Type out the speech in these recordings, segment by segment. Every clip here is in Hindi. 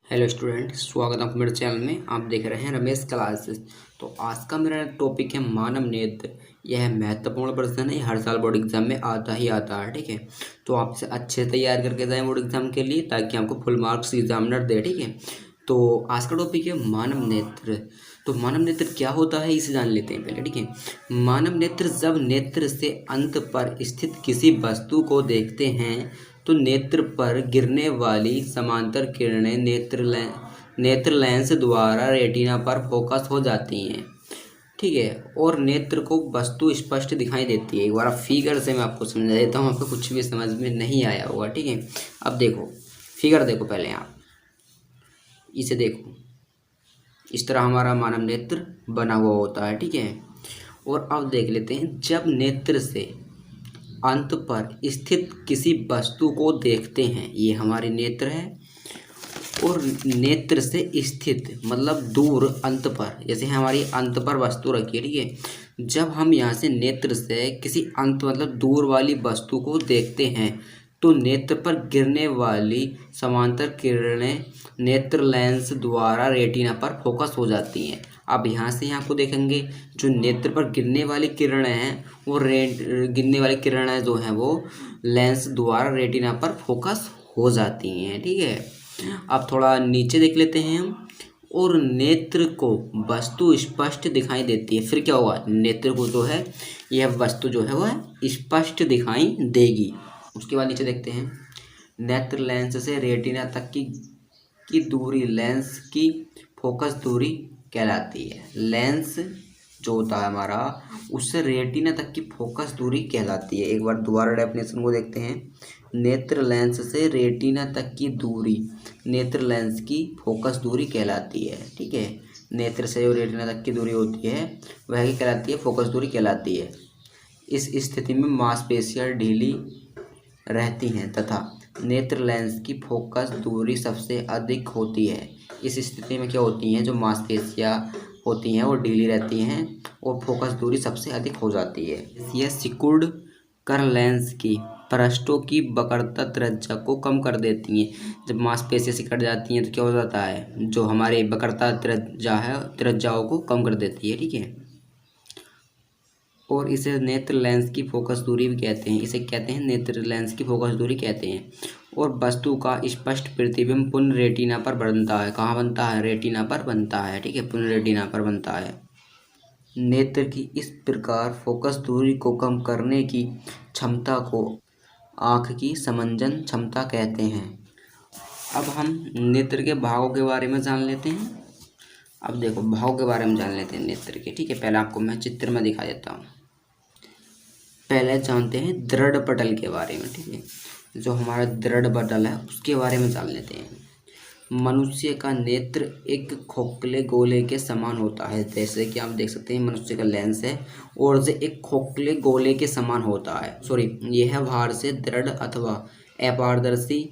हेलो स्टूडेंट, स्वागत है आपका मेरे चैनल में। आप देख रहे हैं रमेश क्लासेस। तो आज का मेरा टॉपिक है मानव नेत्र। यह महत्वपूर्ण प्रश्न है, हर साल बोर्ड एग्जाम में आता ही आता है। ठीक है, तो आप इसे अच्छे से तैयार करके जाएं बोर्ड एग्जाम के लिए, ताकि आपको फुल मार्क्स एग्जामिनर दे। ठीक है, तो आज का टॉपिक है मानव नेत्र। तो मानव नेत्र क्या होता है, इसे जान लेते हैं पहले। ठीक है, मानव नेत्र जब नेत्र से अंत पर स्थित किसी वस्तु को देखते हैं तो नेत्र पर गिरने वाली समांतर किरणें नेत्र लेंस द्वारा रेटिना पर फोकस हो जाती हैं। ठीक है, और नेत्र को वस्तु स्पष्ट दिखाई देती है। एक बार फिगर से मैं आपको समझा देता हूँ, आपको कुछ भी समझ में नहीं आया होगा। ठीक है, अब देखो फिगर देखो, पहले आप इसे देखो। इस तरह हमारा मानव नेत्र बना हुआ होता है। ठीक है, और अब देख लेते हैं, जब नेत्र से अंत पर स्थित किसी वस्तु को देखते हैं, ये हमारे नेत्र है, और नेत्र से स्थित मतलब दूर अंत पर, जैसे हमारी अंत पर वस्तु रखी है। ठीक है, जब हम यहाँ से नेत्र से किसी अंत मतलब दूर वाली वस्तु को देखते हैं तो नेत्र पर गिरने वाली समांतर किरणें नेत्र लेंस द्वारा रेटिना पर फोकस हो जाती हैं। अब यहाँ से आपको देखेंगे, जो नेत्र पर गिरने वाली किरणें हैं वो गिरने वाली किरणें जो हैं वो लेंस द्वारा रेटिना पर फोकस हो जाती हैं। ठीक है, अब थोड़ा नीचे देख लेते हैं हम। और नेत्र को वस्तु स्पष्ट दिखाई देती है। फिर क्या होगा, नेत्र को जो है यह वस्तु जो है वह स्पष्ट दिखाई देगी। उसके बाद नीचे देखते हैं, नेत्र लेंस से रेटिना तक की दूरी लेंस की फोकस दूरी कहलाती है। लेंस जो होता है हमारा, उससे रेटिना तक की फोकस दूरी कहलाती है। एक बार दोबारा डेफिनेशन को देखते हैं, नेत्र लेंस से रेटिना तक की दूरी नेत्र लेंस की फोकस दूरी कहलाती है। ठीक है, नेत्र से जो रेटिना तक की दूरी होती है वह क्या कहलाती है, फोकस दूरी कहलाती है। इस स्थिति में मांसपेशियां ढीली रहती हैं तथा नेत्र लेंस की फोकस दूरी सबसे अधिक होती है। इस स्थिति में क्या होती हैं, जो मांसपेशियां होती हैं वो ढीली रहती हैं और फोकस दूरी सबसे अधिक हो जाती है। यह सिकुड़ कर लेंस की पृष्ठों की वक्रता त्रिज्या को कम कर देती हैं। जब मांसपेशियां सिकुड़ जाती हैं तो क्या हो जाता है, जो हमारे वक्रता त्रिज्या है, त्रिज्याओं को कम कर देती है। ठीक है, और इसे नेत्र लेंस की फोकस दूरी भी कहते हैं। इसे कहते हैं नेत्र लेंस की फोकस दूरी कहते हैं। और वस्तु का स्पष्ट प्रतिबिंब पुनः रेटिना पर बनता है। कहाँ बनता है, रेटिना पर बनता है। ठीक है, पुनः रेटिना पर बनता है। नेत्र की इस प्रकार फोकस दूरी को कम करने की क्षमता को आँख की समंजन क्षमता कहते हैं। अब हम नेत्र के भागों के बारे में जान लेते हैं। अब देखो भागों के बारे में जान लेते हैं नेत्र के। ठीक है, पहले आपको मैं चित्र में दिखा देता हूँ। पहले जानते हैं दृढ़ पटल के बारे में। ठीक है, जो हमारा दृढ़ पटल है उसके बारे में जान लेते हैं। मनुष्य का नेत्र एक खोखले गोले के समान होता है। जैसे कि आप देख सकते हैं, मनुष्य का लेंस है और जो एक खोखले गोले के समान होता है। यह बाहर से दृढ़ अथवा अपारदर्शी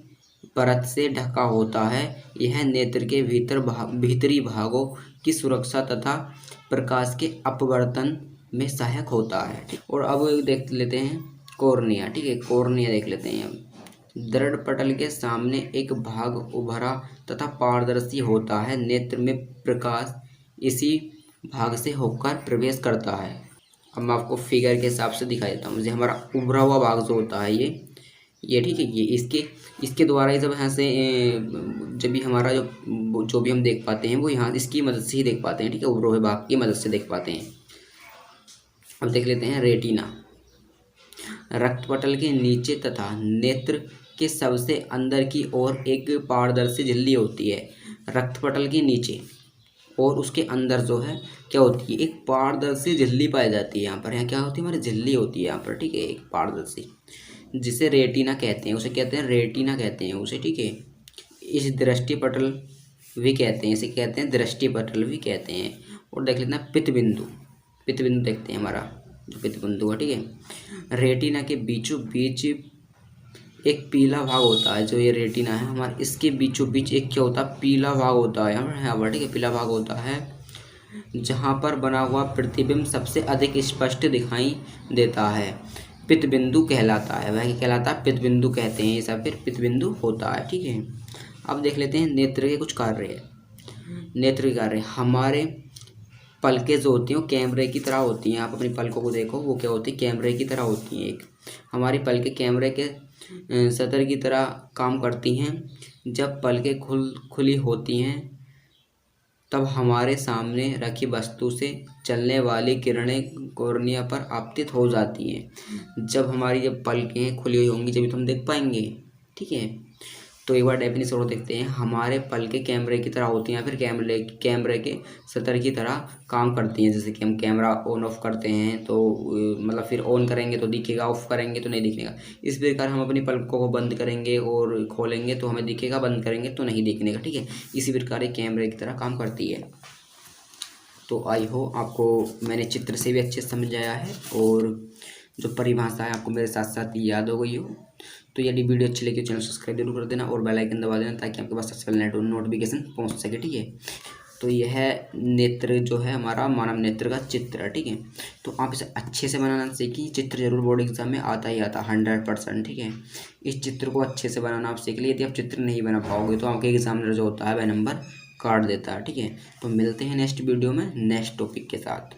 परत से ढका होता है। यह नेत्र के भीतरी भागों की सुरक्षा तथा प्रकाश के अपवर्तन में सहायक होता है। और अब देख लेते हैं कॉर्निया। ठीक है, कॉर्निया देख लेते हैं। अब दृढ़ पटल के सामने एक भाग उभरा तथा पारदर्शी होता है। नेत्र में प्रकाश इसी भाग से होकर प्रवेश करता है। अब मैं आपको फिगर के हिसाब से दिखा देता हूँ। मुझे हमारा उभरा हुआ भाग जो होता है ये ठीक है, ये इसके द्वारा ही जब यहाँ से जब भी हमारा जो भी हम देख पाते हैं वो यहाँ इसकी मदद से ही देख पाते हैं। ठीक है, उभरे हुए भाग की मदद से देख पाते हैं। अब देख लेते हैं रेटिना। रक्तपटल के नीचे तथा नेत्र के सबसे अंदर की ओर एक पारदर्शी झिल्ली होती है। रक्तपटल के नीचे और उसके अंदर जो है क्या होती है, एक पारदर्शी झिल्ली पाई जाती है। यहाँ पर क्या होती है, हमारी झिल्ली होती है यहाँ पर। ठीक है, एक पारदर्शी, जिसे रेटिना कहते हैं, उसे कहते हैं रेटिना कहते हैं उसे। ठीक है, इस दृष्टिपटल भी कहते हैं, इसे कहते हैं दृष्टिपटल भी कहते हैं। और देख लेते हैं पित्तबिंदु। पित्तबिंदु देखते हैं, हमारा जो पित्तबिंदु है। ठीक है, रेटिना के बीचों बीच एक पीला भाग होता है। जो ये रेटिना है हमारा, इसके बीचों बीच एक क्या होता है, पीला भाग होता है यहाँ पर। ठीक है, पीला भाग होता है जहाँ पर बना हुआ प्रतिबिंब सबसे अधिक स्पष्ट दिखाई देता है। पित्तबिंदु कहलाता है, वह कहलाता है पित्तबिंदु कहते हैं। ये सब फिर पित्तबिंदु होता है। ठीक है, अब देख लेते हैं नेत्र के कुछ कार्य। नेत्र के कार्य, हमारे पलकें जो होती हैं वो कैमरे की तरह होती हैं। आप अपनी पलकों को देखो, वो क्या होती है, कैमरे की तरह होती हैं। एक हमारी पलकें कैमरे के सतर की तरह काम करती हैं। जब पलकें खुली होती हैं तब हमारे सामने रखी वस्तु से चलने वाली किरणें कॉर्निया पर आपतित हो जाती हैं। जब हमारी जब पलकें खुली हुई होंगी जब तो हम देख पाएंगे। ठीक है, तो एक बार डेफिनेशन और देखते हैं। हमारे पलकें कैमरे की तरह होती हैं या फिर कैमरे के सतर की तरह काम करती हैं। जैसे कि हम कैमरा ऑन ऑफ करते हैं तो मतलब फिर ऑन करेंगे तो दिखेगा, ऑफ करेंगे तो नहीं दिखेगा। इस प्रकार हम अपनी पलकों को बंद करेंगे और खोलेंगे तो हमें दिखेगा, बंद करेंगे तो नहीं दिखने का। ठीक है, इसी प्रकार ये कैमरे की तरह काम करती है। तो आई हो आपको मैंने चित्र से भी अच्छे से समझाया है और जो परिभाषा है आपको मेरे साथ साथ याद हो गई हो। तो यदि वीडियो अच्छी लगी तो चैनल सब्सक्राइब जरूर कर देना और बेल आइकन दबा देना ताकि आपके पास सबसे पहले नोटिफिकेशन पहुंच सके। ठीक है, तो यह नेत्र जो है हमारा मानव नेत्र का चित्र है। ठीक है, तो आप इसे अच्छे से बनाना सीखिए। चित्र जरूर बोर्ड एग्जाम में आता ही आता 100%। ठीक है, इस चित्र को अच्छे से बनाना आप सीख लिए। यदि आप चित्र नहीं बना पाओगे तो आपके एग्जामिनर जो होता है वह नंबर काट देता है। ठीक है, तो मिलते हैं नेक्स्ट वीडियो में नेक्स्ट टॉपिक के साथ।